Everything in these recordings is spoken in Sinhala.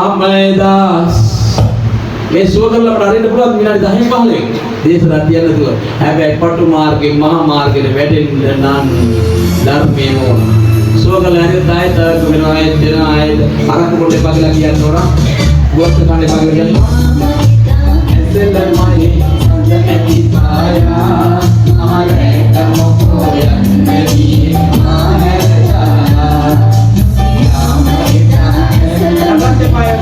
අමයදාස් මේ සුවකරලා අපට අරින්න පුළුවන් විනාඩි 10 15 දේශනා තියන්න දුව. හැබැයි පටු මාර්ගේ මහා මාර්ගයේ වැටෙන්න නම් ධර්මයේ ඕන. සුවකරලා හරි තායි තාක වෙනවා ඒ දෙන ආයේ අරක පොඩේ පගලා කියන්න ඕන. ගුවත් කන්නේ පගලා කියන්න ඕන. එතෙන්ද මයි නැති පායා ආරේ කමෝය මෙහි ආරයා අපිට පායා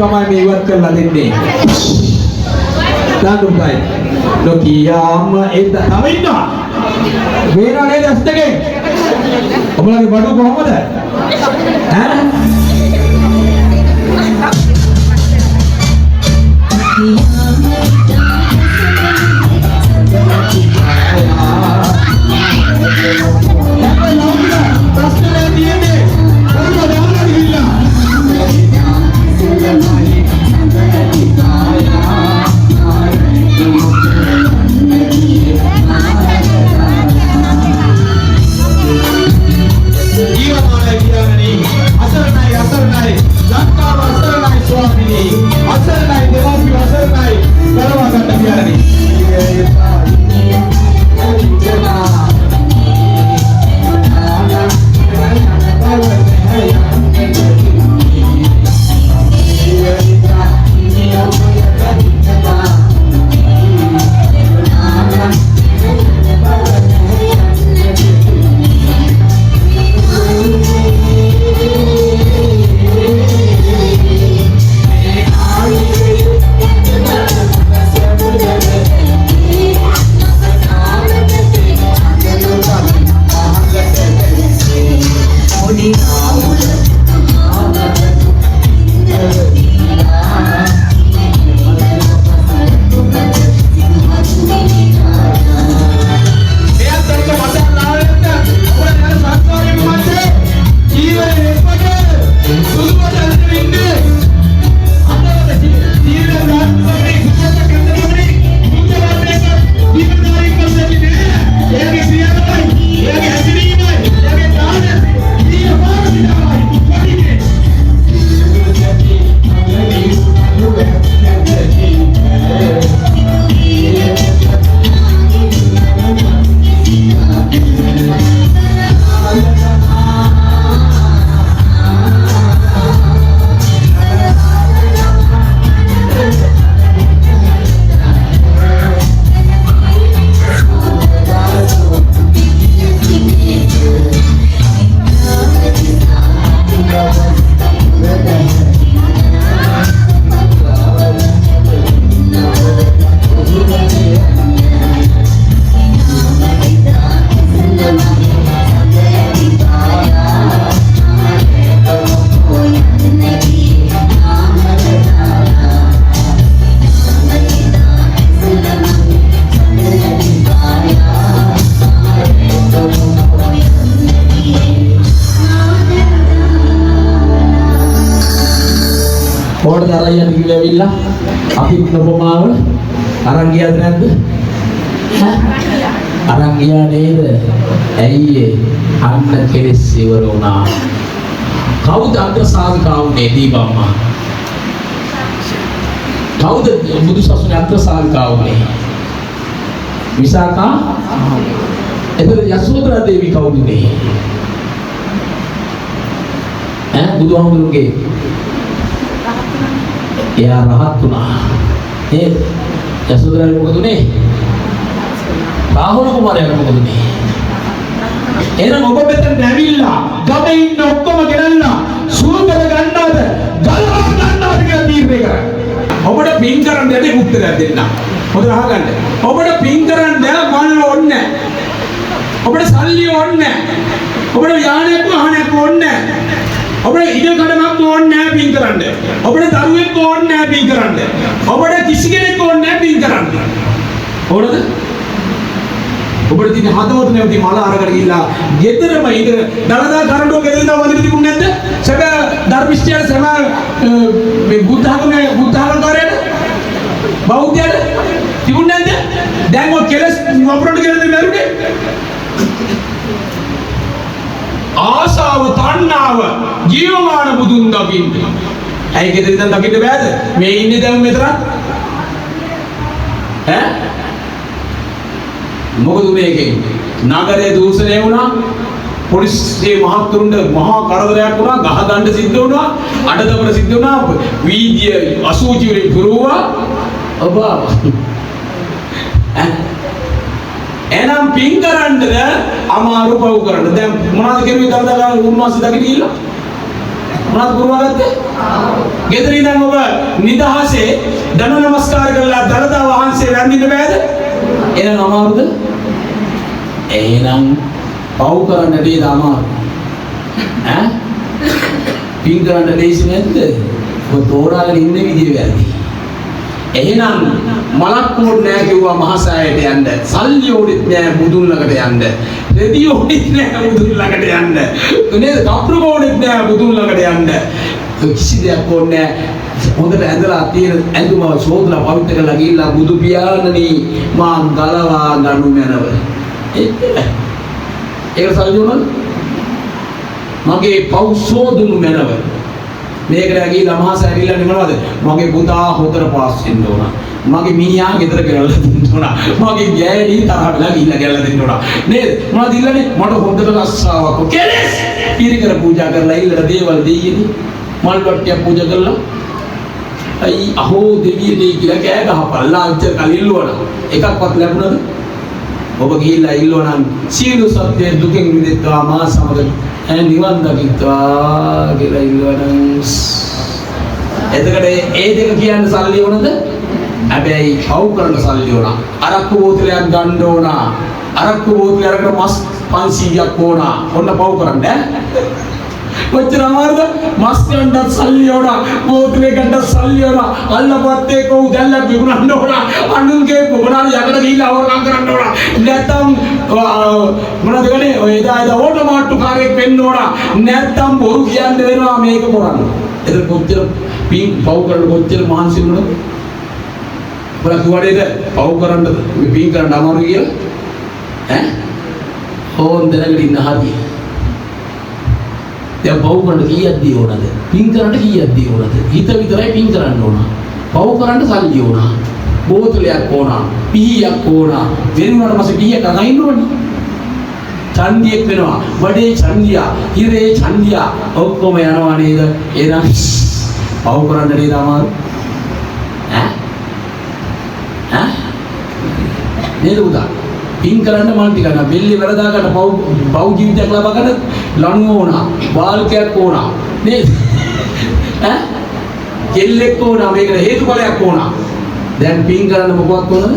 තමයි මේ ඉවත් කරලා දෙන්නේ. දානුයි. නොකියාම එද තව ඉන්නවා. වේනා නේද ඇස් දෙකෙන්? ඔබලගේ බඩු කොහමද? ඈ? ජීවමාන විද්‍යාවනි අසරණයි මොකටද අරයන් කිව්වේ ඇවිල්ලා අපි උපමාව අරන් ගියාද නැද්ද අරන් ගියා නේද ඇයි අන්න කෙලෙස් ඉවර වුණා කවුද අග්‍රසාවිකාවුනේ දීපම්මා කවුද බුදුසසුනේ අග්‍රසාවිකාවුනේ විසාකා එතන යසෝදරා දේවී කවුදුනේ බුදුහාමුදුරුවෝගේ එයා රහත් වුණා ඒ යසෝදරාට මොකද උනේ රාහුල කුමාරයාට මොකද උනේ එහෙනම් ඔබ මෙතන ඇවිල්ලා ගමේ ඉන්න ඔක්කොම ගෙනල්ලා සූකර ගන්නවද ගලවා ගන්නවද කියලා තීරණය කරන්න ඔබට පින් කරන්න දෙන්නේ උත්තරයක් දෙන්න හොඳට අහගන්න ඔබට පින් කරන්න මල් ඕනේ ඔබට සල්ලි ඕනේ ඔබට යානයක් වාහනයක් ඕනේ ඔබට ඉඩ කඩමක් ඕනේ නැහැ පින් කරන්න. ඔබට දරුවෙක් ඕනේ නැහැ පින් කරන්න. ඔබට කිසි කෙනෙක් ඕනේ නැහැ පින් කරන්න. ඕනද? ඔබට තියෙන හදවත නැවති මල අරගෙන ගිහිල්ලා ගෙදරම ඉඳ දලදා කරඬුව ගෙදරින් වදින්න තිබුණේ නැද්ද? සැබෑ ධර්මිෂ්ඨයන් සමා මේ බුද්ධ ආගමකාරයද? බෞද්ධයද? තිබුණේ නැද්ද? දැන් ඔය කෙලස් වපරණ කියලා දෙන්නේ ආසාව තණ්හාව ජීවමාන බුදුන් දකින්න. ඇයි ගෙදර ඉඳන් දකින්න බෑද? මේ ඉන්නේ දැන් මෙතන. ඈ? මොකද මේකෙන්? නගරයේ දූෂණය වුණා. පොලිසිය මහත්තුරුන්ට මහා කරදරයක් වුණා. ගහ ගන්න සිද්ධ වුණා. අඩදබර සිද්ධ වුණා. වීදිය අසූචි වලින් පුරවුවා. ඔබ එනම් පින් කරන්නද අමාරු පව් කරන්න. දැන් මොනවද කරුවේ දවදා උන්වහන්සේ දකින්න ගිහිල්ලා? මොනවද කරවගත්තේ? ගෙදර ඉඳන් ඔබ නිදහසේ දන නමස්කාර කරලා දලදා වහන්සේ වැඳින්න බෑද? එහෙනම් අමාරුද? එහෙනම් පව් කරන්න දෙයද අමාරු? ඈ? පින් කරන්න ලේසි නැද්ද? ඔය තෝරාගෙන ඉන්නේ විදිය වැරදි. එහෙනම් මලක් ඕනේ නැහැ කිව්වා මහසෑයට යන්න. සල්ලි ඕනෙත් නැහැ බුදුන් ළඟට යන්න. රෙදි ඕනෙත් නැහැ බුදුන් ළඟට යන්න. නේද? කප්රු ඕනෙත් නැහැ බුදුන් ළඟට යන්න. කිසි දෙයක් ඕනේ නැහැ. හොඳට ඇඳලා තියෙන ඇඳුම ශෝධලා පවිත්‍ර කරලා ගිහිල්ලා බුදු පියාණනි මා ගලවා ගනු මැනව. ඒක සල්ලි උනොත් මගේ පව් ශෝධුණු මැනව. මේකට ගිහිල්ලා මහස ඇවිල්ලානේ මොනවද? මගේ පුතා හොතර පාස් වෙන්න ඕන. මගේ මිනිහා ගෙදර ගෙනල්ලා දෙන්න ඕන. මගේ ගෑණි තරහටලා ගිහිල්ලා ගෙනල්ලා දෙන්න ඕන. නේද? මොනවද ඉල්ලන්නේ? මට හොඳට රස්සාවක්. කෙලස්! පිරිකර පූජා කරලා ඉල්ලලා දේවල් දෙයියනේ. මල් වට්ටියක් පූජා කරලා. අයි අහෝ දෙවියනේ කියලා කෑ ගහපල්ලා අච්චර කලිල්ලුවන. එකක්වත් ලැබුණද? ඔබ ගිහිල්ලා ඉල්ලුවා නම් සීල සත්‍ය දුකෙන් මිදෙත්වා මා සමග නිවන් දකිත්වා කියලා ඉල්ලුවනම් එතකොට ඒ දෙක කියන්න සල්ලි වුණද? හැබැයි පව් කරන සල්ලි වුණා. අරක්කු බෝතලයක් ගන්න ඕන. අරක්කු බෝතලය අරගෙන මස් 500ක් ඕන. ඔන්න පව් කරන්න ඈ. කොච්චර අමාරුද? මස් ගන්නත් සල්ලි ඕන. බෝතලේ ගන්නත් සල්ලි ඕන. අල්ලපත්තේ කොහො දැල්ලක් විකුණන්න ඕන. අනුන්ගේ මොනාරි යකට ගිහිල්ලා අවරකම් කරන්න ඕන. නැත්තම් මොනවද ගන්නේ? ඔය එදා ඕටෝමාට්ටු කාර්යයක් වෙන්න ඕන. නැත්තම් බොරු කියන්න වෙනවා මේක කරන්න. ඒක කොච්චර පින් පව් කරන කොච්චර මහන්සි වුණාද? බලන්න වඩේද පව් කරන්නද පින් කරන්න අමාරු කියලා? ඈ? ඕන් දැනගෙන ඉන්න හරිය. දැන් පව් කරන්න කීයක් දී ඕනද? පින් කරන්න කීයක් දී ඕනද? හිත විතරයි පින් කරන්න ඕන. පව් කරන්න සල්ලි ඕන. බෝතලයක් ඕන. පිහියක් ඕන. වෙනුවට පස්සේ පිහියක් අගින්න ඕනේ. චන්දියෙක් වෙනවා. වඩේ චන්දියා, හිරේ චන්දියා ඔක්කොම යනවා නේද? එහෙනම් පව් කරන්න නේද අමාරු? ඈ? ඈ? නේද උදා? පින් කරන්න මන් ටික ගන්න බෙල්ලේ වැරදා ගන්න පව් ජීවිතයක් ලබා ගන්න ලණුව ඕන බාල්කයක් ඕන නේද ඈ කෙල්ලෙක් ඕන මේකට හේතුඵලයක් ඕන දැන් පින් කරන්න මොකක්ද ඕනද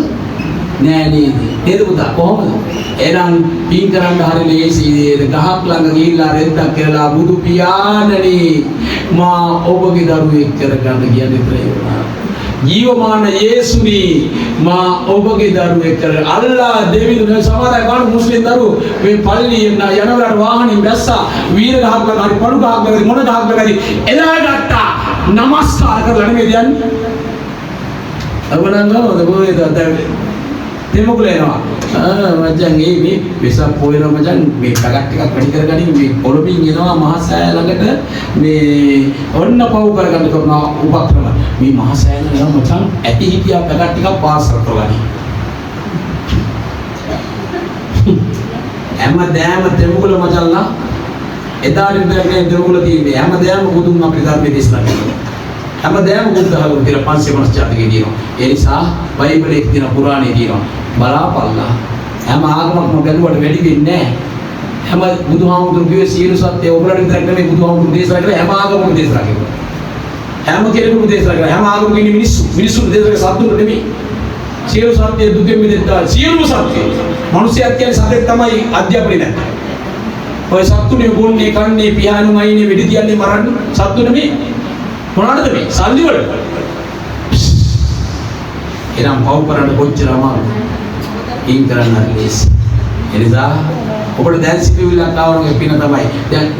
නෑ නේද පුතා කොහොමද එහෙනම් පින් කරන්න හරිය ලේසි නේද ගහක් ළඟ ගිහිල්ලා රෙද්දක් කරලා බුදු පියාණනි මා ඔබගේ දරුවෙක් කරගන්න කියන්නේ ප්‍රේමනා ජීවමාන යේසුනි මා ඔබගේ දරුවෙක් කර අල්ලා දෙවියන් සමහර අය මුස්ලිම් දරුවෝ මේ පල්ලියෙන් යනවලට වාහනේ බැස්සා වීර ගහක් ළඟ හරි පණු ගහක් ළඟ මොන ගහක් ළඟ හරි එලා ගත්තා නමස්කාර කරලා නෙමෙයි යන්නේ. අවනංගව ඔය දෙමුකුල එනවා. මචං මේ විසක් පොයන මචං මේ පැකට් එකක් වැඩි කරගනින් මේ පොළොමින් එනවා මහසෑය ළඟට මේ ඔන්න පව් කරගන්න කරන උපක්‍රම. මේ මහසෑය ළඟ මචං ඇති හිටියා පැකට් ටිකක් පාර්සල් කරගනි. හැමදාම දෙමුකුල මචංලා එදාට ඉඳගෙන දෙමුකුල තියෙන්නේ හැමදාම බුදුන් අපේ ධර්මයේ දේශනා කරනවා. හැමදාම බුද්ධ ධර්මයේ තියෙන 550 ජාතකයේ තියෙනවා. ඒ නිසා බයිබලයේ තියෙන පුරාණයේ තියෙනවා. බලාපල්ලා හැම ආගමක්ම බැලුවට වැඩි වෙන්නේ නැහැ. හැම බුදුහාමුදුරු කිව්වේ සියලු සත්‍ය ඔබලට විතරක් නෙමෙයි බුදුහාමුදුරු දේශනා කළේ හැම ආගමකම දේශනා කළා. හැම කෙනෙකුම දේශනා කළා. හැම ආගමකම ඉන්නේ මිනිස්සු දේශනා සත්තුන්ට නෙමෙයි. සියලු සත්‍ය දුකෙන් මිදෙන්න සියලු සත්‍ය. මිනිස්යාත් කියන්නේ සත්‍යෙ තමයි අධ්‍යාපනය නැහැ. ඔය සත්තුනේ බොන්නේ කන්නේ පියාණු අයිනේ වෙඩි තියන්නේ මරන්නේ සත්තු නෙමෙයි. මොනවාද මේ? සල්ලි වලට. එනම් පව් කරන්න කොච්චර අමාරුද? ඉන් කරන්න හරිස්. එනිසා ඔබට දැන් සිතුවිල්ලක් ආවම පින තමයි.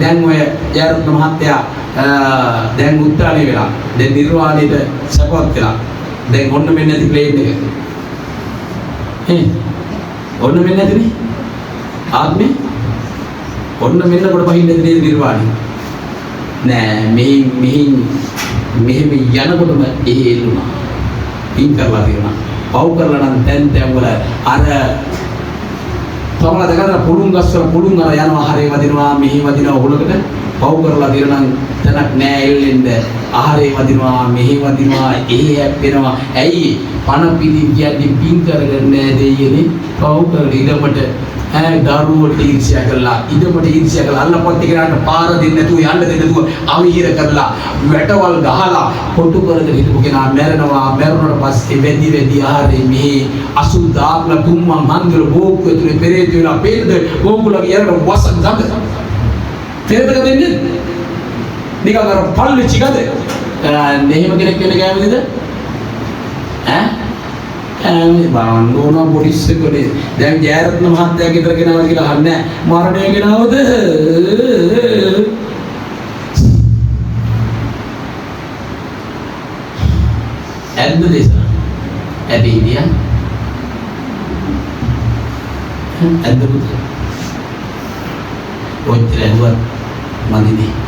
දැන් ඔය ජයරත්න මහත්තයා දැන් උත්තරණේ වෙලා. දැන් නිර්වාණයට සපවත් වෙලා. දැන් ඔන්න මෙන්න ඇති ප්ලේන් එක. ඔන්න මෙන්න ඇතිනේ. ආත්මේ ඔන්න මෙන්න කොට පහින් ඇති නිර්වාණය. නෑ මෙහෙම යනකොටම එළුණා. ඉන් කරලා තියෙනවා. පව් කරලා නම් දැන් වල අර තමලා දකලා පුළුන් ගස්වල පුළුන් අර යනවා හරේ වදිනවා මෙහි වදිනවා උලකට පව් කරලා තියෙනවා නම් තනක් නෑ එල්ලෙන්න ආහාරේ වදිනවා මෙහි වදිනවා එහි හැප්පෙනවා. ඇයි පණ පිළි කියන්නේ පින් කරගෙන නෑ දෙයියනේ පව් කරලා ඉදමට දරුවෝට ඊර්ෂ්‍යා කළා ඉදමට ඊර්ෂ්‍යා කළා අල්ලපොත් එකනට පාර දෙන්න නැතුව යන්න දෙන්න නැතුව අවිහිර කරලා වැටවල් ගහලා කොටු කරගෙන හිටපු කෙනා මැරෙනවා මැරුණාට පස්සේ වෙදි ආහාරේ මේ අසුදාත්ම තුම්ම මංගල බෝක්ක තුනේ පෙරේත වෙලා පෙරද බෝකුලගේ යරන වසන් ගඳ පෙරේතක දෙන්නේ නිකන් අර පල්ලි චිකද එහෙම කෙනෙක් වෙන්න කැමතිද බාන්නෝන පොලිස් එකේ දැන් ජයරත්න මහත්තයා ගෙදර ගෙනාවා කියලා අහන්නේ මරණය ගෙනාවද ඇද්ද දේශනා ඇදී ඉදියා ඇද්ද පුත ඔච්චර ඇහුවත් මදිනේ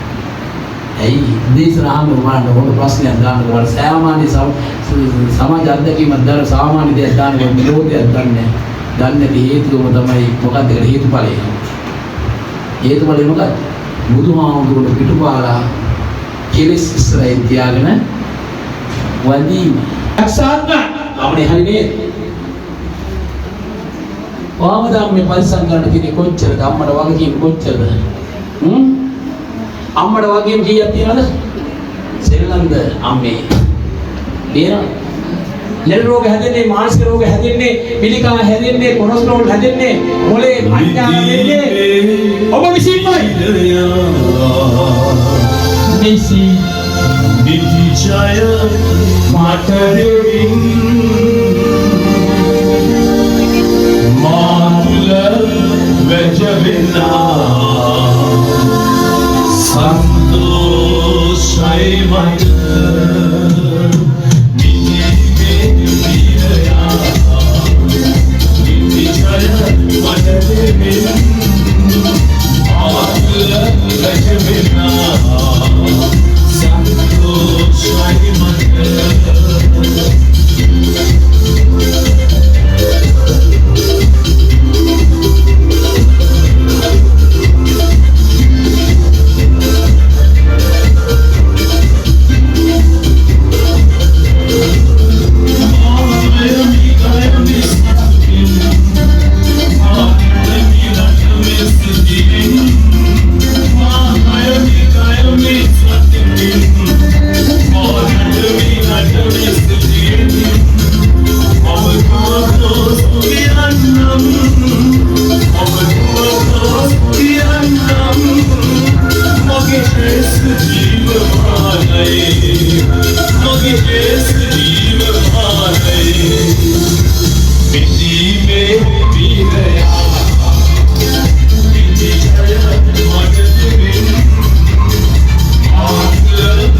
ඇයි දේශනාම වුණාට මොන ප්‍රශ්නයක් දාන්න ඕන සාමාන්‍ය සමාජ අධ්‍යක්ෂකම දාන සාමාන්‍ය දෙයක් දාන්න විරෝධයක් දන්නේ නැති හේතුවම තමයි මොකක්ද ඒකට හේතුඵලය මොකක්ද බුදුහාමුදුරුවෝ පිටුපාලා කෙලෙස් ඉස්සරහින් තියාගෙන වදීම අක්ෂාත්ම අපේ හරිනේ වාමදාම් මේ පරිසම් ගන්න තියෙන්නේ කොච්චරද අම්මට වගකීම් කොච්චරද අම්මට වගේම කීයක් තියනවද? සෙල්ලම්ද අම්මේ. නේද? ලෙඩ රෝග හැදෙන්නේ, මානසික රෝග හැදෙන්නේ, පිළිකා හැදෙන්නේ, කොලෙස්ටරෝල් හැදෙන්නේ, මොලේ අඥාන වෙන්නේ. ඔබ විසින්මයි. නිසි නිජය මාතරින් මාතුල වෙජවෙනා Santoshai Mata Niti Vidya Niti Jaya Madhavin Aatla Rajavina Santoshai Mata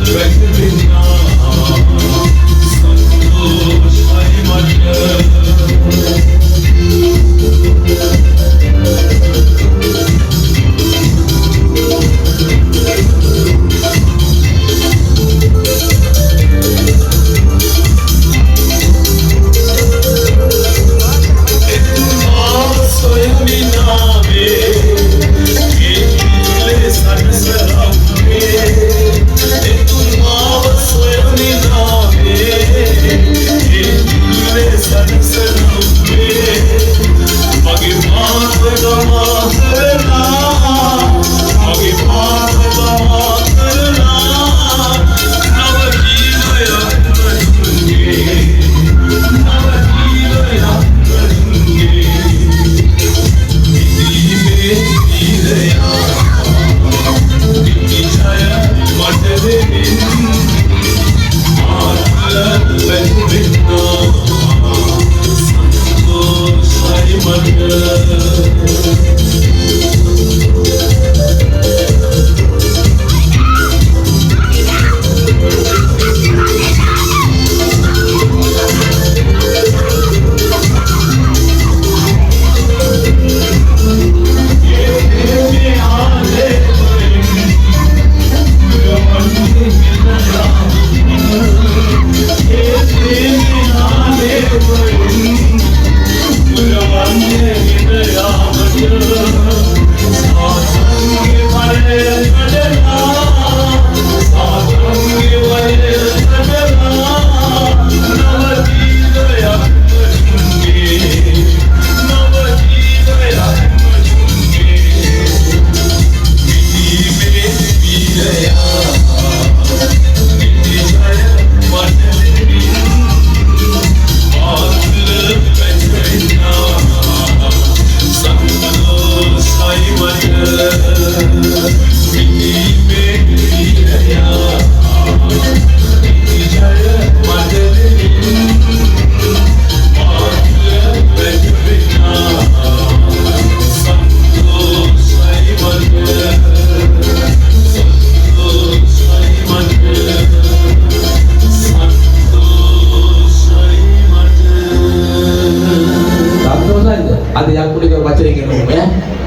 Recognize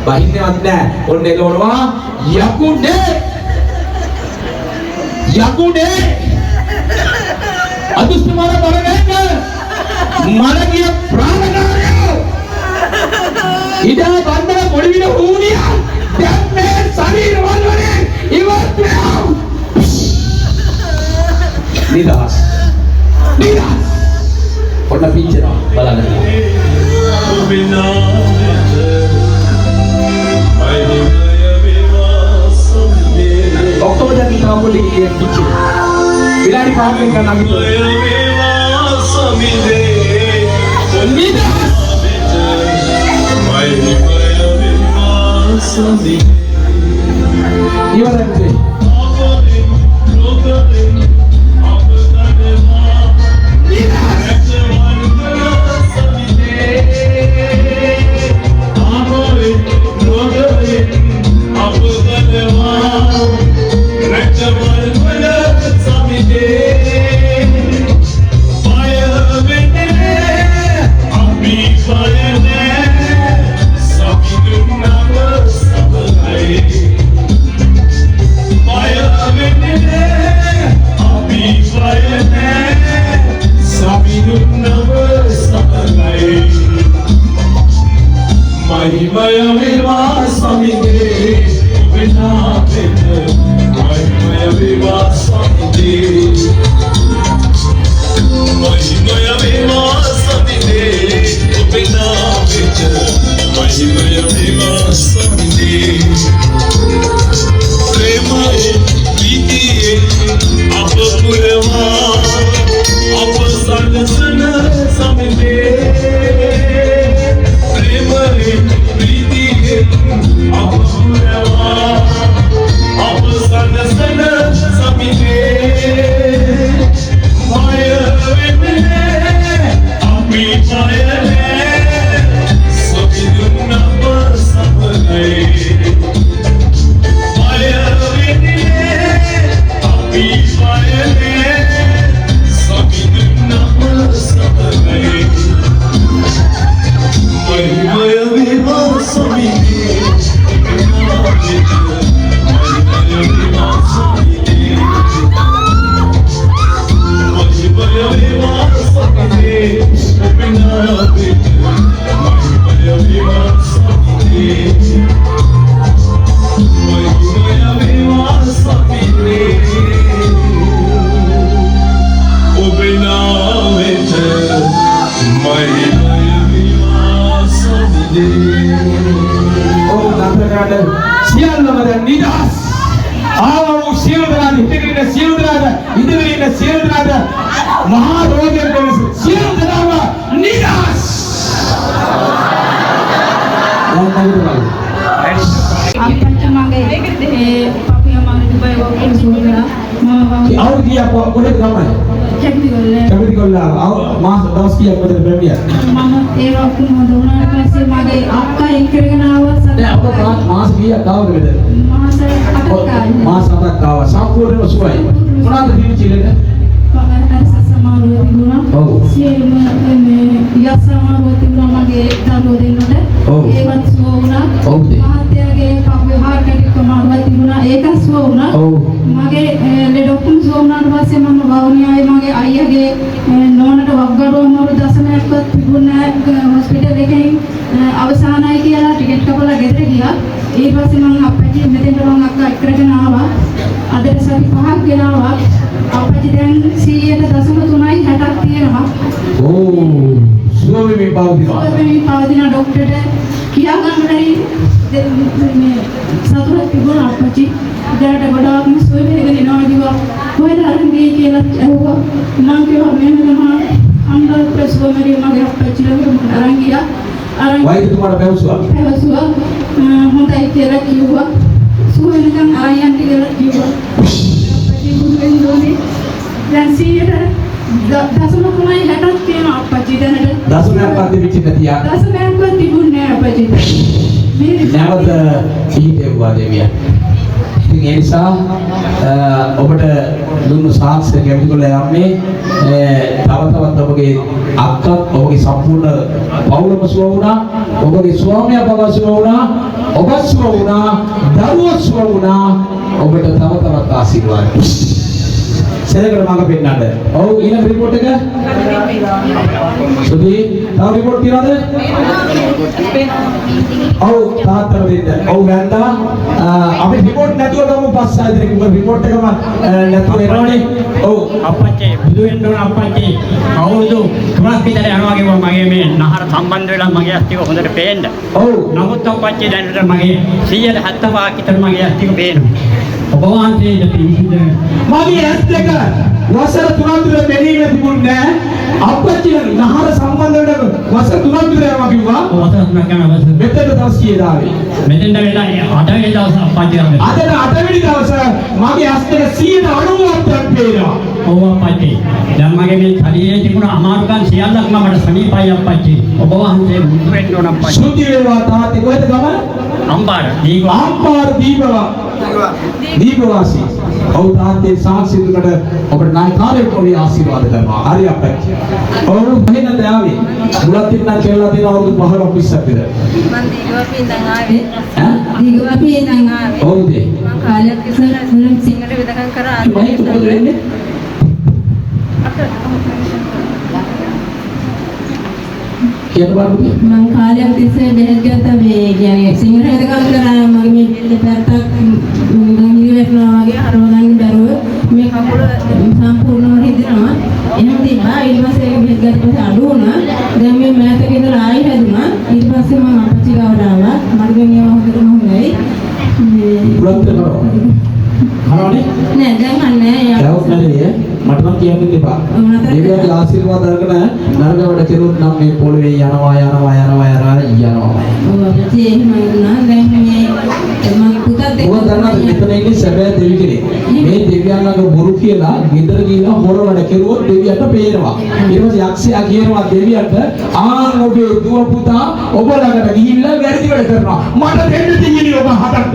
බහින්නවත් නැහැ. ඔන්න එළවනවා යකුනේ අදුස්මාන බලනක මලගිය ප්‍රාණකාරයෝ ඉදා බන්දර පොඩි වින හූනියා දැන් මේ ශරීරවල වලින් ඉවත් වෙනවා. නිදාස් ඔන්න පිච්චෙනවා බලන්න. ඔක්කොම දැන් ඉන්නවා පොඩි කියක් පිච්චි. විලාඩි 5ක් ගන්න අගිට. ඉවරයි. මගේ පපුවේ හාර් කැටික් කොමාරුවක් තිබුණා ඒක සුව වුණා. මගේ ලෙඩ ඔක්කොම සුව වුණාට පස්සේ මම වවුනියාවේ මගේ අයියාගේ නෝනට වග්ගඩුව මොරු දශමයක්වත් තිබුණේ නැහැ හොස්පිටල් එකේ අවසానයි කියලා ටිකට් කපලා ගෙදර ගියා. ඊට පස්සේ මම අප්පච්චි මෙතෙන්ට මම අක්කා එක්කගෙන ආවා. අදට සති 5ක් ගෙනාවා. අප්පච්චි දැන් 100.3යි 60ක් තියෙනවා. සුවමි පවතිනවා. සුවමි පවතින ડોක්ටර්ට කියා ගන්න බැරි මේ සතුටක් තිබුණා අප්පච්චි. දැනට ගොඩාක්ම සුව වේගෙන එනවා කිව්වා. කොහෙද අරන් ගියේ කියලා ඇහුවා. මම කිව්වා මෙන්න තමයි අnder ප්‍රසවමරි මගේ අප්පච්චි ළඟට අරන් ගියා. අරන් වෛද්‍යතුමාට පැවසුවා. හොඳයි කියලා කිව්වා. සුව වෙනකන් ආයෙත් කියලා කිව්වා. අප්පච්චි මුදුනේ දැන් 100.3යි 60ක් තියෙනවා අප්පච්චි දැනට. දශමයක්වත් තිබිච්ච නැතියා. දශමයක්වත් තිබුණේ නැහැ අප්පච්චි. නැවත පිහිටෙව්වා දෙවියන්. ඉතින් ඒ නිසා ඔබට දුන්නු සාක්ෂිය කැමතිකොල්ල යන්නේ තව තවත් ඔබගේ අක්කත් ඔබගේ සම්පූර්ණ පවුලම සුව වුණා. ඔබගේ ස්වාමියා පව සුව වුණා. ඔබ සුව වුණා. දරුවෝ සුව වුණා. ඔබට තව තවත් ආශිර්වාද. සෙනගට මඟ පෙන්නන්න. ඔව් ඊළඟ රිපෝට් එක. සුදී තව රිපෝට් තියනවද? ඔව් තාත්තට දෙන්න. ඔව් ගන්නවා. අපි රිපෝට් නැතුව ගමු පස් ආයතනෙක. මොකද රිපෝට් එකම නැතුව එනවනේ. ඔව් අප්පච්චි බුදු වෙන්න ඕන අප්පච්චි. අවුරුදු 3ක් විතර යනවා කිව්වා මගේ මේ නහර සම්බන්ධ වෙලා මගේ ඇස් ටික හොඳට පේන්න. ඔව් නමුත් අප්පච්චි දැනට මගේ 175ක් විතර මගේ ඇස් ටික පේනවා. ඔබ වහන්සේට පිළිසිඳ මගේ ඇස් දෙක වසර 3ක් තුර මෙදීම තිබුණේ නැහැ. අප්පච්චි නහර සම්බන්ධ වෙන වසර 3ක් තුර යනවා කිව්වා. වසර 3ක් යනවා වසර. මෙතන දවස් කීයද ආවේ? මෙතෙන්ද වෙලා 8 වෙනි දවස් අප්පච්චි ආවේ. අද 8 වෙනි දවස මගේ ඇස් දෙක 90ක් පේනවා. ඔව් අප්පච්චි. දැන් මගේ මේ ශරීරයේ තිබුණ අමාරුකම් සියල්ලක්ම මට සනීපයි අප්පච්චි. ඔබ වහන්සේ බුදු වෙන්න ඕන අප්පච්චි. සුද්ධි වේවා තාත්තේ කොහෙද ගම? අම්පාර දීපවාසී. ඔව් තාත්තේ සාක්ෂිතුකට ඔබට නායකාරයෙක් වගේ ආශිර්වාද කරනවා. හරි අප්පච්චි. ඔව් මෙහෙන්නද ආවේ. මුලත් ඉන්න කියලා තියෙන අවුරුදු 15ක් 20ක් විතර. මම දීගවපින් ඉඳන් ආවේ. ඈ? දීගවපින් ඉඳන් ආවේ. ඔව්ද? මම කාලයක් ඉස්සෙල්ලා සිංහල විදකම් කරා. මම කොහොමද වෙන්නේ? කියන බලන්න. මම කාලයක් තිස්සේ බෙහෙත් ගත්තා මේ කියන්නේ සිංහල විදකම් කරා මගේ මේ පිට පැත්තක් මම ඉවරනවා වගේ හරවගන්න බැරුව මේ කකුල සම්පූර්ණව හිදෙනවා. එහෙම තිබ්බා. ඊට පස්සේ බෙහෙත් ගත්ත පස්සේ අඩු වුණා. දැන් මේ මෑතක ඉඳලා ආයෙ හැදුනා. ඊට පස්සේ මම අපච්චි ගාවට ආවා. මට මේ හොඳටම හොඳයි. පුරන්ත කරනවා. හරවනේ? නෑ දැන් අන්නේ යවුත් නැලේ මට නම් කියන්න එපා. දෙවියන්ගේ ආශිර්වාද අරගෙන නරක වැඩ කෙරුවොත් නම් මේ පොළවේ යනවා. ඔව් අපච්චි එහෙම වුණා. දැන් මේ මම පුතත් එක්ක ඔය දන්නා මෙතන ඉන්නේ සැබෑ දෙවි කෙනෙක්. මේ දෙවියන් ළඟ බොරු කියලා ගෙදර ගිහින් හොර වැඩ කෙරුවොත් දෙවියන්ට පේනවා. ඊට පස්සේ යක්ෂයා කියනවා දෙවියන්ට ආන් ඔබේ දුව පුතා ඔබ ළඟට ගිහිල්ලා වැරදි වැඩ කරනවා. මට දෙන්න තියෙන්නේ ඔබ හදන්න.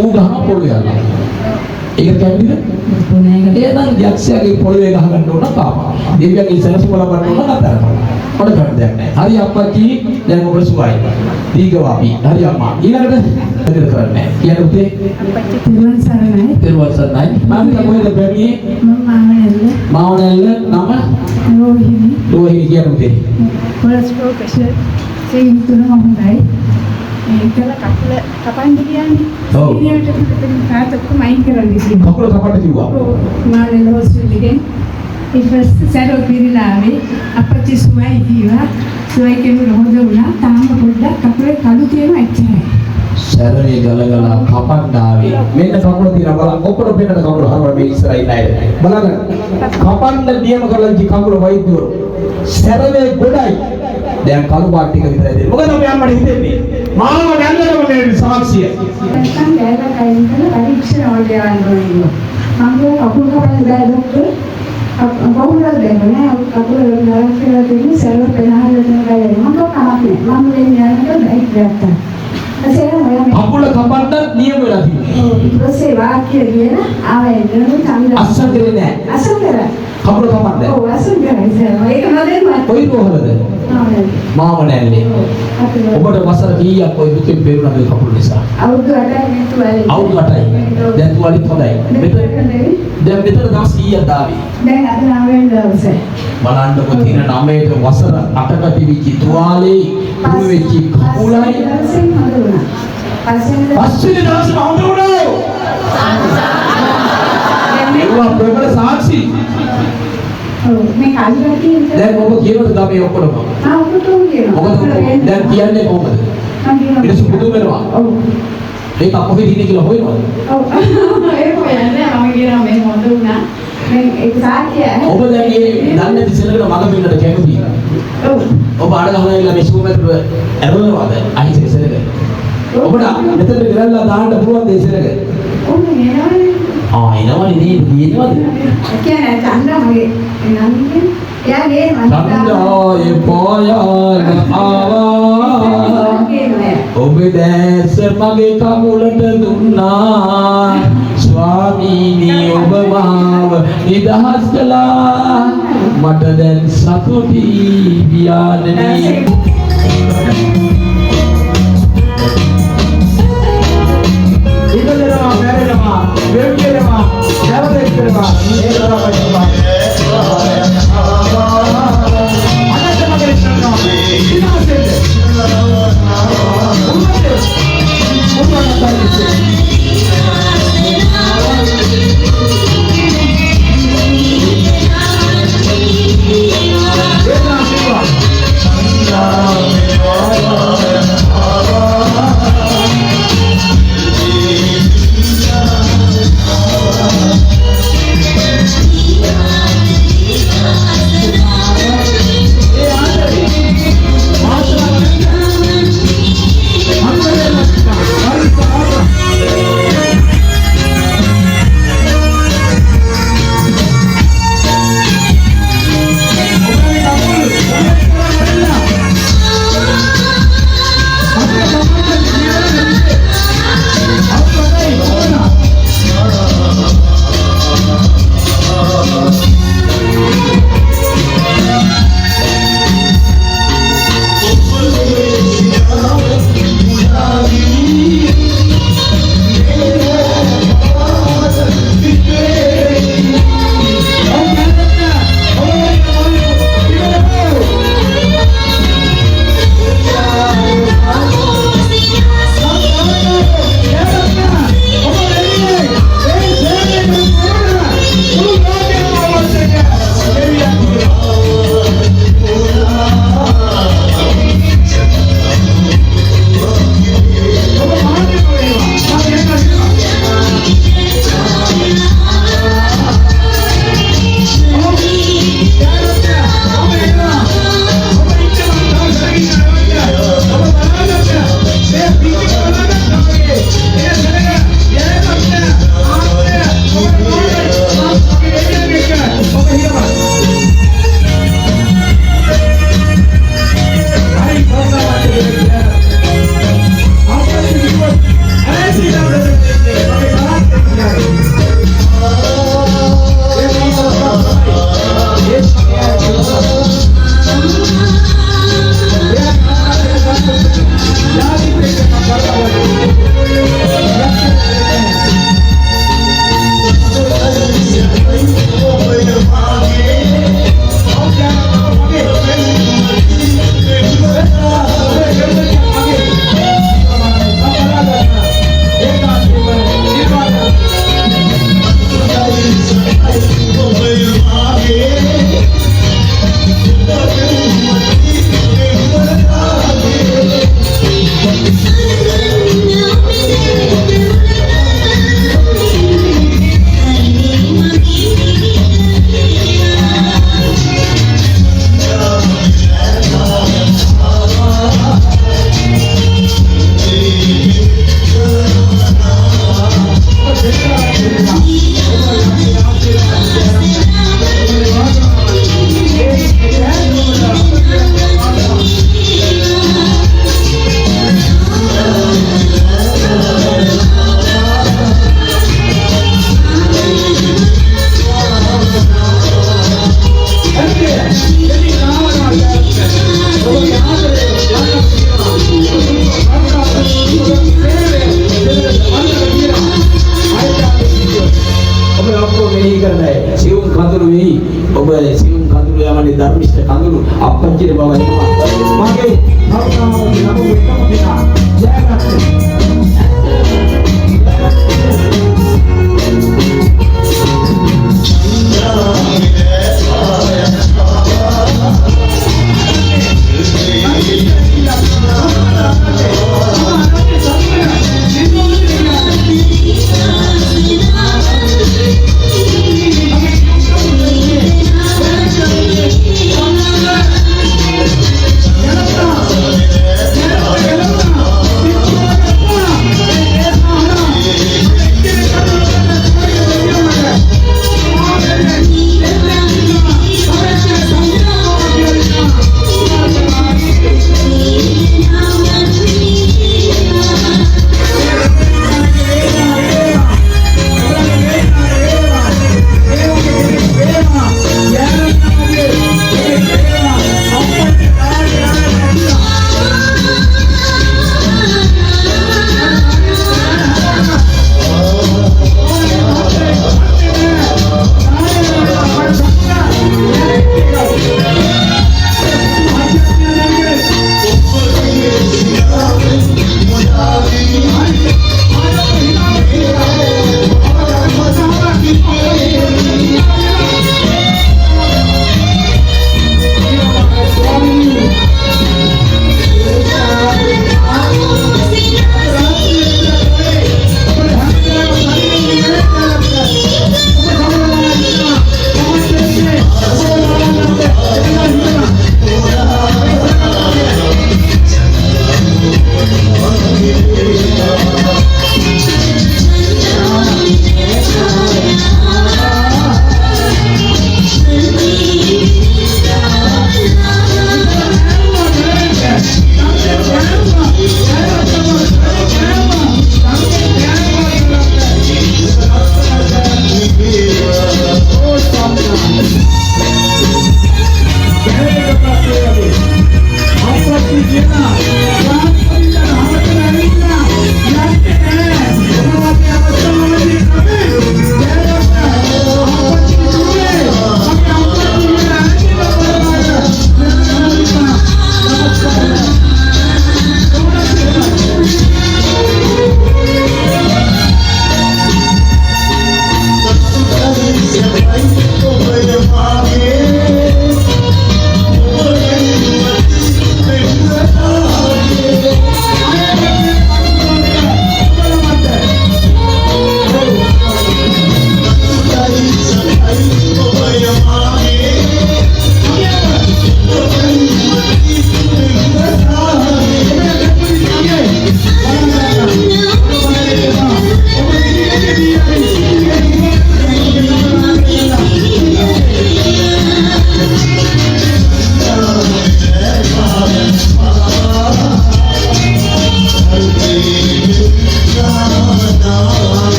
ඌ ගහන පොළවේ යනවා. ඒක කැමතිද? එහෙනම් යක්ෂයාගේ පොළවේ ගහ ගන්න ඕන කාපා. දෙවියන්ගේ සැලසුම ලබන්න ඕන නතර. ඔන්න කරන්න දෙයක් නැහැ. හරි අප්පච්චි දැන් ඔබට සුවයි. දීගවාපි. හරි අම්මා. ඊළඟට දෙන්න කරන්නේ. කියන උදේ අපච්චි තිරුවන් සරණයි. තිරුවන් සරණයි. මම කොහෙද බැරියේ? මම මාවනැල්ල නම රෝහිණි කියන උදේ. කොලෙස්ටරෝල් ප්‍රෙෂර් සීන් තුනම හොඳයි. ඒකල කකුල කපන්න කියන්නේ. ඔව්. ඉතින් තාත් ඔක්කොම අයින් කරන්න කිව්වා. කකුල කපන්න කිව්වා. ඔව්. මානෙල හොස්පිටල් එකෙන් ඊපස් සැරෝ පිරිලාවේ අපච්චි සුවයි කිව්වා. සුවයි කෙනෙක් හොඳ වුණා. තාම පොඩ්ඩක් කකුලේ කළු තියෙනවා එච්චරයි. සැරේ ගලගලා කපන්න ආවේ. මෙන්න කකුල තියලා බලන්න. ඔක්කොම පෙන්නන කකුල හරවලා මේ ඉස්සරහින් ආයේ. බලන්න. කපන්න නියම කරලා කකුල වෛද්‍යවරු. සැරේ ගොඩයි. දැන් කළු පාට ටික විතරයි දෙන්නේ. මොකද අපි අම්මට හිතෙන්නේ? මාව නැල්ලම මේ සාක්ෂිය. නැත්නම් දැනලා කයින් කරලා පරීක්ෂණ වලට යන්න ඕනේ. මම කකුල කපන්න බෑ ડોක්ටර්. කොහොමද දෙන්නේ? කකුල නරක කියලා තියෙන්නේ සර්වර් පෙරහල දෙන ගානේ. මම කපන්නේ. මම දෙන්නේ යනකොට බයික් ගත්තා. කකුල කපන්න නියම වෙලා තියෙනවා. ඔව් ඊට පස්සේ වාක්‍ය කියන ආවේ නේද තංග. අස්සම් කරේ නැහැ. අසම් කරා. කකුල කපන්න. ඔව් අසම් කරා. ඒක නේද? කොයි කොහොමද? මාව නැල්ලේ. ඔබට වසර කීයක් ඔය දුකෙන් පෙරුණාද කකුල නිසා? අවුරුදු 8යි තුවාලේ. අවුරුදු 8යි. දැන් තුවාලෙත් හොඳයි. දැන් මෙතන දවස් කීයක්ද ආවේ? දැන් අද 9 වෙනි දවසේ. බලන්නකො තියෙන 9ට වසර 8ක තිබිච්ච තුවාලේ තුරු වෙච්ච කකුලයි දවසේ හොඳ වුණා. පස්වෙනි දවසේ හොඳ වුණා. ඒවා ප්‍රබල සාක්ෂි. ඔව් මේ කාලේ තියෙන්නේ දැන් ඔබ කියනද ගමේ ඔක්කොම? ඔක්කොම කියනවා. මොකද දැන් කියන්නේ කොහොමද? මිනිස්සු පුදුම වෙනවා. ඔව්. ඒක කොහෙද ඉන්නේ කියලා හොයනවද? ඔව්. ඒක හොයන්නේ මම කියනවා මේ හොඳ වුණා. මේ ඒක සාක්ෂිය. ඔබ දැන් මේ දන්නේ නැති සෙනඟට මග මෙන්නට කැමතියි. ඔව්. ඔබ අඩ ගහලා ඉන්න මේ සුවමෙට ඇරෙනවද? අහිසේ සෙනඟ. ඔබට මෙතන ගිරල්ලා දාන්න පුළුවන් දේ සෙනඟ. ඔව් නේනවනේ. එනවනේ නේද? කියනවද? කියන්නේ චන්දමගේ නන්නේ. එයා ගේනවා. චන්දායේ පොයන ආවා ඔබ දැස මගේ කකුලට දුන්නා ස්වාමීනි ඔබ මාව නිදහස් කළා මට දැන් සතුටි පියාණනි ඉතලනවා මැරෙනවා වෙල්කෙනවා නැවතෙනවා ඒක තමයි අපච්චිට බව එනවා මගේ කරුණාව නම එකම කෙනා ජයගන්න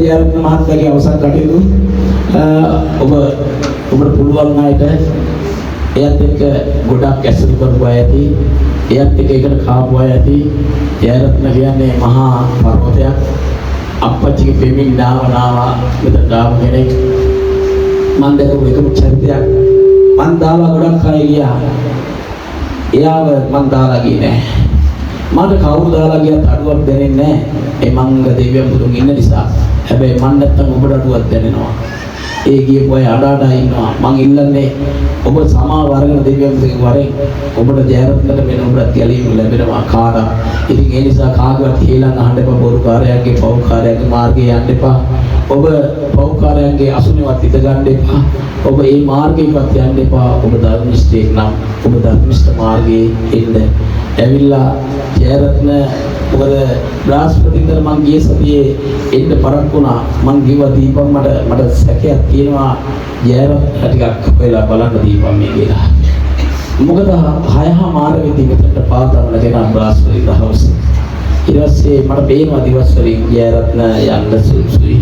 ජයරත්න මහත්තයාගේ අවසන් කටයුතු ඔබට පුළුවන් අයට එයත් එක්ක ගොඩක් ඇසුරු කරපු අය ඇති එයත් එක්ක එකට කාපු අය ඇති ජයරත්න කියන්නේ මහා පර්වතයක් අප්පච්චිගේ පෙමින් නාවා මෙතන ආපු කෙනෙක් මම දැකපු එකම චරිතයක් මම දාලා ගොඩක් අය ගියා එයාව මම දාලා ගියේ නෑ මට කවුරු දාලා ගියත් අඩුවක් දැනෙන්නේ නෑ ඒ මංග දෙවියන් බුදුන් ඉන්න නිසා හැබැයි මන් නැත්තම් ඔබට අඩුවක් දැනෙනවා ඒ ගියපු අය අඩාඩා ඉන්නවා මං ඉල්ලන්නේ ඔබ සමාව වර්ගන දෙවියන් බුදුන් වරෙන් ඔබට ජයරත්නට මෙන්න ඔබට ගැලීම ලැබෙනවා කාටා ඉතින් ඒ නිසා කාගවත් හේලන් අහන්න එපා බොරුකාරයාගේ පව්කාරයාගේ මාර්ගේ යන්න එපා ඔබ පෞකාරයන්ගේ අසුනේවත් ඉඳ ගන්න එපා. ඔබ මේ මාර්ගයකවත් යන්න එපා. ඔබ ධර්මිෂ්ඨයෙක් නම් ඔබ ධර්මිෂ්ඨ මාර්ගයේ එන්න. ඇවිල්ලා ජයරත්න මොකද බ්‍රහස්පතින්දර මං ගිය සතියේ එන්න පරක්කු වුණා. මං ගිහුවා දීපම් මට සැකයක් තියෙනවා ජයරත්න ටිකක් වෙලා බලන්න දීපම් මේ කියලා. මොකද 6:00 වෙදී මෙතනට පාදවල ගෙන බ්‍රහස්පති දවස්. ඊට පස්සේ මට පේනවා දිවස් වලින් ජයරත්න යන්න සුසුයි.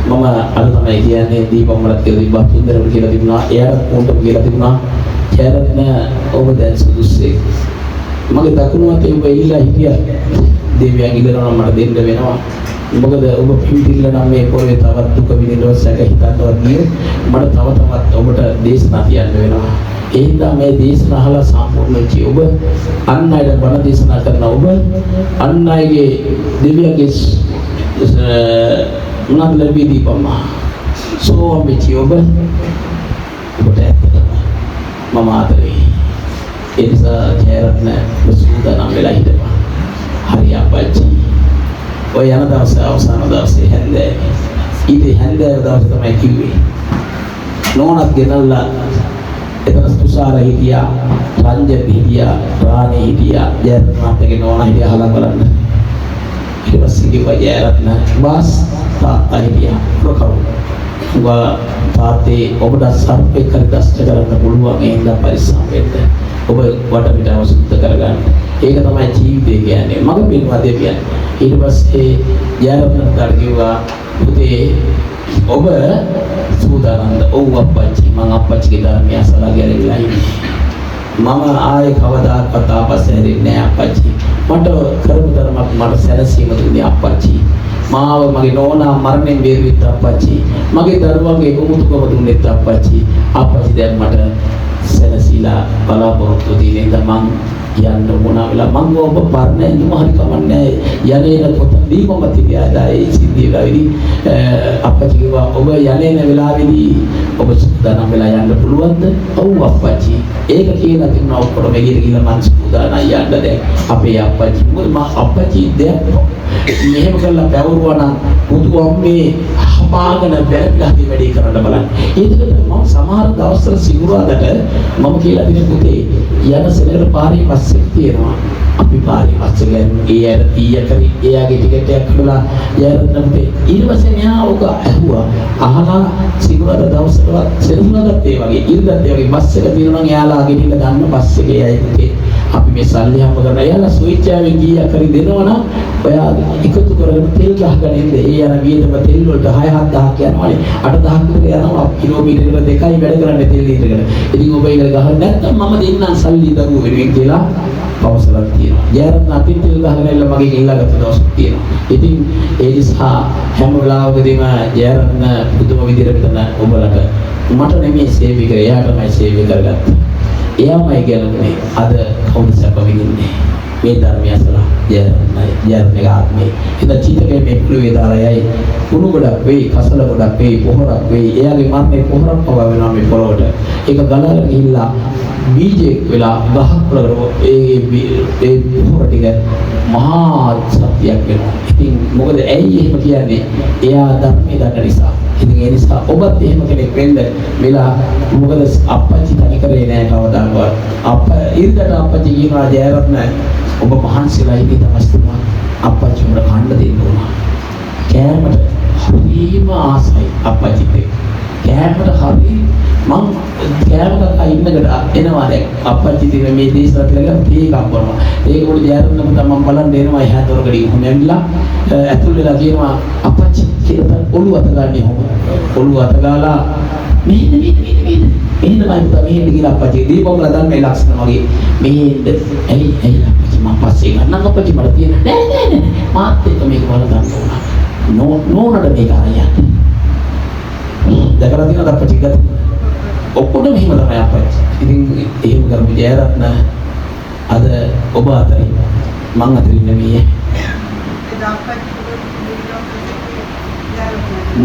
මම අර තමයි කියන්නේ දීපම් වලත් කියලා තිබ්බා සුන්දරව කියලා තිබුණා. එයාට කොන්ට කියලා තිබුණා. ජයරත්න ඔබ දැන් සුදුස්සේ. මගේ දකුණු අතේ ඔබ ඉල්ලා හිටියා. දෙවියන් ඉල්ලනවා මට දෙන්න වෙනවා. මොකද ඔබ පිළිදිල්ල නම් මේ පොරේ තවත් දුක විඳිනවස් සැක හිතන්නවත් නෙවෙයි. මට තවත් ඔබට දේශනා කියන්න වෙනවා. ඒ හින්දා මේ දේශනා අහලා සම්පූර්ණ වෙච්චි ඔබ අන් අයට බණ දේශනා කරන ඔබ අන් අයගේ දෙවියන්ගේ උනත් ලැබී දීපම සෝම වෙච්චි ඔබ ඔබට ඇත්තටම මම ආදරේ. ඒ නිසා ජයරත්න සූදානම් වෙලා හිටපන්. හරි අපච්චි. ඔය යන දවසේ අවසාන දවසේ හැන්දෑවේ. ඊට හැන්දෑව දවසේ තමයි කිව්වේ. නෝනත් ගෙනල්ලා එතන තුෂාර හිටියා, රංජන් හිටියා, රාණි හිටියා, ජයරත්නගේ නෝනා හිටියා අහලා බලන්න. ඊට පස්සේ කිව්වා ජයරත්න බාස් තාත්තා හිටියා. ප්‍රකව. තාත්තේ ඔබට සර්පෙක් හරි දෂ්ට කරන්න පුළුවන් ඒ හින්දා පරිස්සම් වෙන්න. ඔබ වටපිටාව සුද්ධ කරගන්න. ඒක තමයි ජීවිතය කියන්නේ. මම පින්වත් දෙවියන්. ඊට පස්සේ ජයරත්නට කිව්වා පුතේ ඔබ සූදානම්ද? ඔව් අප්පච්චි. මං අප්පච්චිගේ ධර්මය අසලා ගැලවිලා ඉන්නේ. මම ආයේ කවදාකවත් ආපස්සට හැරෙන්නේ නැහැ අප්පච්චි. මට කරපු ධර්මයක් මට සැලසීම දුන්නේ අප්පච්චි. මාව මගේ නෝනා මරණයෙන් බේරුවෙත් අප්පච්චි. මගේ දරුවන්ගේ උමුතුකම දුන්නෙත් අප්පච්චි. අප්පච්චි දැන් මට සැලසීලා බලාපොරොත්තු දිනේ මං යන්න මොනවා වෙලා මං ඔබ පරණ ඉඳුම හරි කමන්නේ යන්නේන පොතදී මම තියාදා ඒ සිද්ධිය ගාවිදි අප්පච්චි කිව්වා ඔබ යන්නේන වෙලාවේදී ඔබ සූදානම් වෙලා යන්න පුළුවන්ද? ඔව් අප්පච්චි. ඒක කියලා තිබුණා ඔක්කොම මෙගිර ගිහලා මං සූදානම් යන්න දැන් අපේ අප්පච්චි මොකද මම අප්පච්චි දැන් මෙහෙම කරලා පැවරුවා නම් පුතු අම්මේ හපාගෙන බැලලා වැඩි කරන්න බලන්න. ඒකට මම සමහර දවස්වල සිකුරාදට මම කියලා දෙන පුතේ යන සෙනඟ පාරේ පස්සේ තියෙනවා. අපි පාරේ පස්සේ ගියන් ඊයකරි එයාගේ ටිකට් එකක් හදලා යන්න පුතේ. ඊට පස්සේ මෙයා ඔක ඇහුවා. අහලා සිකුරාද දවසට සෙනඟත් ඒ වගේ ඉරිදත් ඒ වගේ බස් එක තියෙනවා නම් එයාලා ගෙනින්න ගන්න බස් එකේ යයි පුතේ. අපි මේ සල්ලි හම්බ කරලා එයාලා ස්විච් එකෙන් ගියා කරි දෙනවනම් ඔයා එකතු කරගෙන තෙල් ගහගෙන ඉන්න. ඒ යන ගියේම තෙල් වලට 6-7000ක් යනවානේ. 8000ක් විතර යනවා. කිලෝමීටර දෙකයි වැඩ කරන්නේ තෙල් ලීටරකට. ඉතින් ඔබ ඒක ගහන්න නැත්නම් මම දෙන්නම් සල්ලි දරුවෝ වෙනුවෙන් කියලා පවසලක් තියෙනවා. ජයරත්න අතින් තෙල් ගහගෙන ඉල්ල මගේ ඉල්ලගත්ත දවසක් තියෙනවා. ඉතින් ඒ නිසා හැම වෙලාවකදීම ජයරත්න පුදුම විදිහට මෙතන ඔබලට මට නෙමෙයි සේවය කරේ. එයාටමයි සේවය කරගත්තේ. එයාමයි ගැලුනේ අද කවුද සැප විඳින්නේ මේ ධර්මය අසලා ජයරත්නගේ ආත්මේ. ඉතින් චිතකේ මේ පුළේ දාලයයි කුණු ගොඩක් වෙයි, කසල ගොඩක් වෙයි, පොහොරක් වෙයි. එයාගේ මරණය පොහොරක් පවා වෙනවා මේ පොළොවට. ඒක ගලගෙන ගිහිල්ලා බීජෙක් වෙලා ගහක් වලට ඒ පොහොර ටික මහා සත්‍යයක් වෙනවා. ඉතින් මොකද ඇයි එහෙම කියන්නේ? එයා ධර්මයේ දන්න නිසා. ඉතින් ඒ නිසා ඔබත් එහෙම කෙනෙක් වෙන්න වෙලා මොකද අප්පච්චි තනි කරේ නෑ කවදාවත්. ඉරිදට අප්පච්චි කියනවා ජයරත්න ඔබ මහන්සිලා ඉඳි තමස්තුමා අප්පච්චි උඹට කන්න දෙන්න ඕන. කෑමට හරිම ආසයි අප්පච්චිත් එක්ක. කෑමට හරි මං කෑමකට ඉන්නකට එනවා දැන් අප්පච්චි දින මේ දේශනා කියලා තේකක් කරනවා. ඒක උඩ ජයරත්න පුතා මම බලන් දෙනවා එහා දොරකඩින් හොමෙන්ලා ඇතුල් වෙලා කියනවා අප්පච්චි කියලා ඔළුව අත ගන්න හොම. ඔළුව අත ගාලා මෙහෙම තමයි පුතා මෙහෙම කියලා අප්පච්චි දීපොම්ලා දන්නේ ලක්ෂණ වගේ මෙහෙන්ද ඇයි අප්පච්චි මම පස්සේ ගන්නම් අප්පච්චි මට තියෙන නෑ මාත් එක්ක මේක බලන්න ඕන. නෝනට මේක අරියන්න. දැකලා තියෙනවද අප්පච්චි ගත්තා? ඔක්කොම මෙහෙම තමයි අප්පච්චි. ඉතින් එහෙම කරපු ජයරත්න අද ඔබ අතරින් මං අතරින් නෙමෙයි.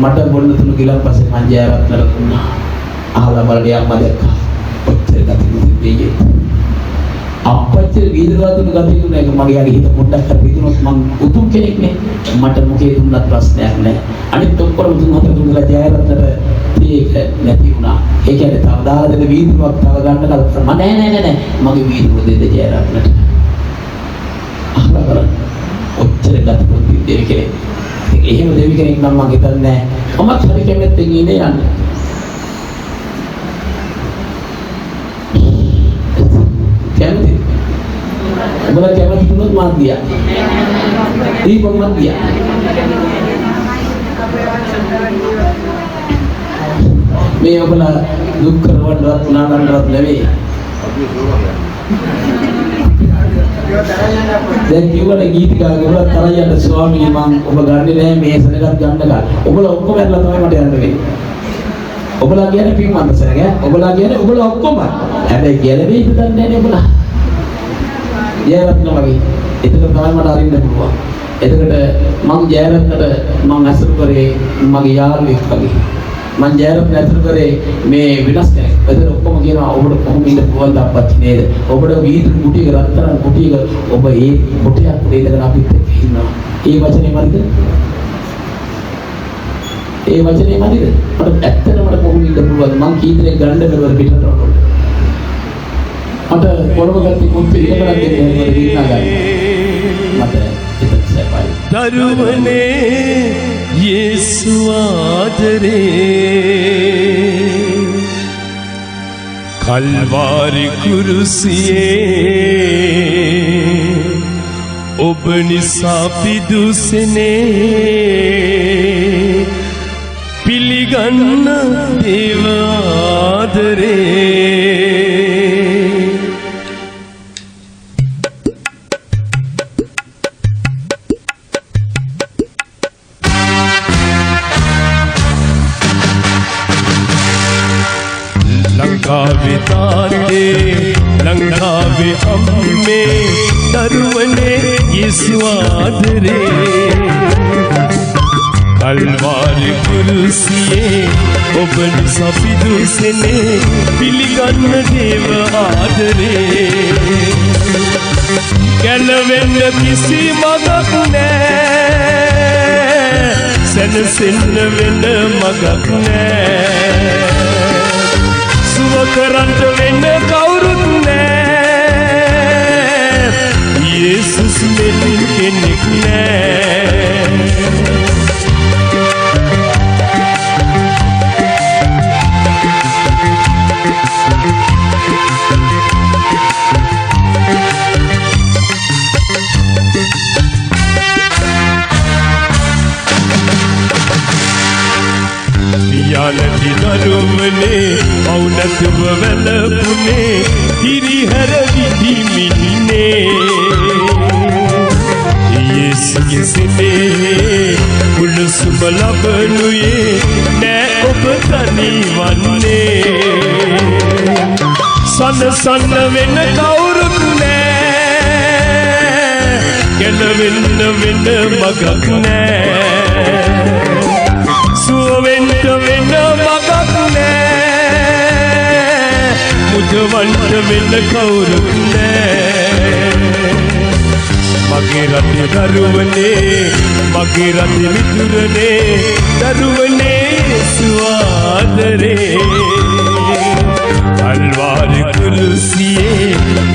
මට බොන්න තුන ගිලන් පස්සේ මං ජයරත්නට දුන්නා. අහලා බලන්න අම්මා දැක්කා. ඔච්චර ගතිය දෙන්නේ. අප්පච්චි කොච්චර වීදරවතුන් ගතියුන එක මගේ යාගේ හිත පොඩ්ඩක් කර පිටුනොත් මං උතුම් කෙනෙක් නේ. මට මොකේ දුන්නත් ප්‍රශ්නයක් නැහැ. අනිත් ඔක්කොම තුන් හතර දුන්නලා ජයරත්නට ඒක නැති වුණා. ඒ කියන්නේ තව දාලා දෙන වීදුරුවක් තව ගන්න කල්පනා නෑ මගේ වීදුරුව දෙන්න ජයරත්නට. අහලා බලන්න. ඔච්චර ගතිපොත් දෙවි කෙනෙක්. එහෙම දෙවි කෙනෙක් නම් මම හිතන්නේ නෑ. මමත් හරි කැමැත්තෙන් ඉන්නේ යන්නේ. කැමති. ඔබලා කැමති වුණොත් මාත් ගියා. දීපක් මාත් ගියා. මේ ඔබලා දුක් කරවන්නවත් නානන්නවත් නෙවෙයි. දැන් කිව්වනේ ගීතිකාගේ ඔබලා තරය යන ස්වාමීනි මම ඔබ ගන්නේ නැහැ මේ සනගත් ගන්න ගන්න. ඔබලා ඔක්කොම ඇරලා තමයි මට යන්න වෙන්නේ. ඔබලා කියන්නේ පින්වන්ත සනග ඔබලා කියන්නේ ඔබලා ඔක්කොම. හැබැයි කියන්නේ මේ හිතන්නේ නැහැ ඔබලා. ජයරත්න වගේ. ඒක තමයි මට අරින්න පුළුවන්. එතකොට මම ජයරත්නට මම අසුරු කරේ මගේ යාළුවෙක් වගේ. මම ජයරත්න අසුරු කරේ මේ විනාශ කෙනෙක්. එතකොට ඔක්කොම කියනවා ඔබට කොහොම ඉන්න පුළුවන්ද අප්පච්චි නේද? ඔබට වීදුරු කුටියක රත්තරන් කුටියක ඔබ ඒ කුටියක් දෙදගෙන අපිත් එක්ක ඉන්නවා. ඒ වචනේ මරිද? ඒ වචනේ මරිද? මට ඇත්තටම මට කොහොම ඉන්න පුළුවන්ද? මං කීදෙනෙක් ගණන් කරවල පිටට යනවා. මට පොළොව ගත්ත කුත් ඉලකරක් දෙන්නේ මට දිනා ගන්න. මට ඒක සැපයි. දරුවනේ යේසු ආදරේ කල්වාරි කුරුසියේ ඔබ නිසා පිදුසනේ පිළිගන්න දේව ආදරේ ලංකාවේ තාත්තේ ලංකාවේ අම්මේ දරුවනේ යේසු ආදරේ කල්වාරි කුරුසියේ ඔබ නිසා පිදුසනේ පිළිගන්න දේව ආදරේ ගැලවෙන්න කිසි මගක් නෑ සැනසෙන්න වෙන මගක් නෑ කරන්ට වෙන්න කවුරුත් නෑ යේසුස් මෙලින් කෙනෙක් නෑ යාලටි දරුවනේ අවුනතුව වැළපුනේ හිරිහැර විදිමිනේ යේසුගේ සිතේ කුළුසුම ලබනුයේ නෑ ඔබ තනිවන්නේ සනසන්න වෙන කවුරුත් නෑ ගැලවෙන්න වෙන මගක් නෑ සුවෙන්ට වෙන මගක් නෑ මුදවන්ට වෙන කවුරුත් නෑ මගේ රටේ දරුවනේ මගේ රටේ මිතුරනේ දරුවනේ යේසු ආදරේ කල්වාරි කුරුසියේ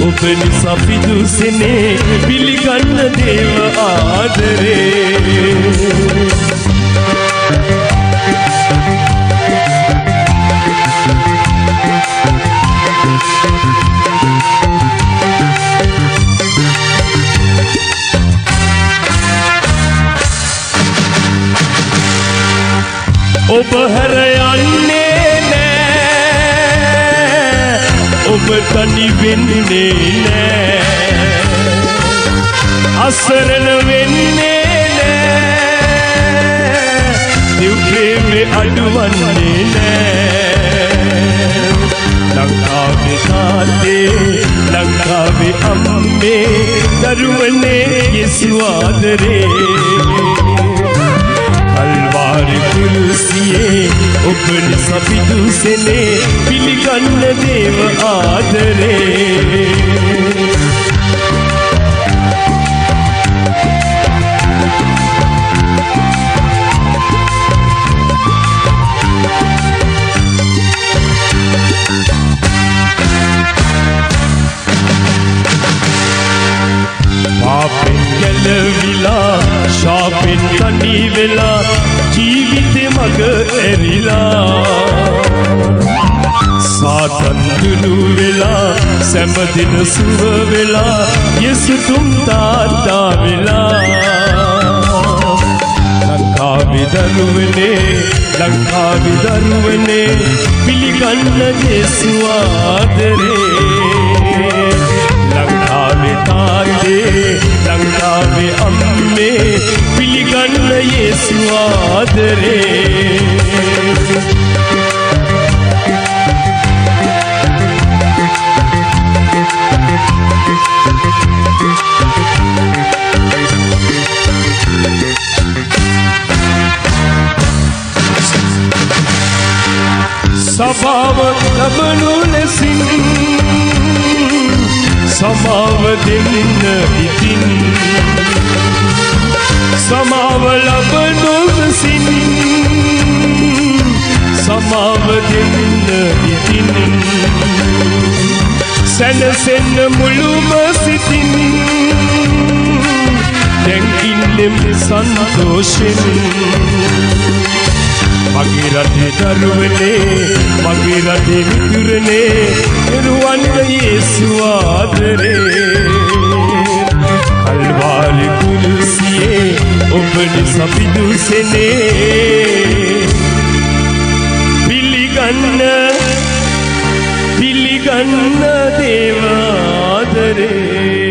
ඔබ නිසා පිදුසනේ පිළිගන්න දේව ආදරේ ඔබ හැර යන්නේ නෑ ඔබ තනි වෙන්නේ නෑ අසරණ වෙන්නේ නෑ දිව් ප්‍රේමේ අඩුවන්නේ නෑ ලංකාවේ තාත්තේ ලංකාවේ අම්මේ දරුවනේ යේසු ආදරේ කල්වාරි කුරුසියේ ඔබ නිසා පිදුසනේ පිළිගන්න දේව ආදරේ මානෙන් තනි වෙලා ජීවිතේ මග ඇරිලා සාතන් දුරු වෙලා සැමදින සුව වෙලා යසුතුම් තාත්තා වෙලා ලංකාවේ දරුවනේ පිළිගන්න යේසු ආදරේ ලංකාවේ තාත්තේ ලංකාවේ අම්මේ පිළිගන්න යේසු ආදරේ සභාව ලබනු ලෙසින් සමාව දෙන්න ඉතින් සමාව ලබනු ලෙසින් සමාව දෙන්න ඉතින් සැනසෙන්න මුළුම සිතින් දැන් ඉන්නෙම් සන්තෝෂෙන් මගේ රටේ දරුවනේ මගේ රටේ මිතුරනේ එරුවන්න යේසු ආදරේ කල්වාරි කුරුසියේ ඔබ නිසා පිදුසෙනේ පිළිගන්න දේව ආදරේ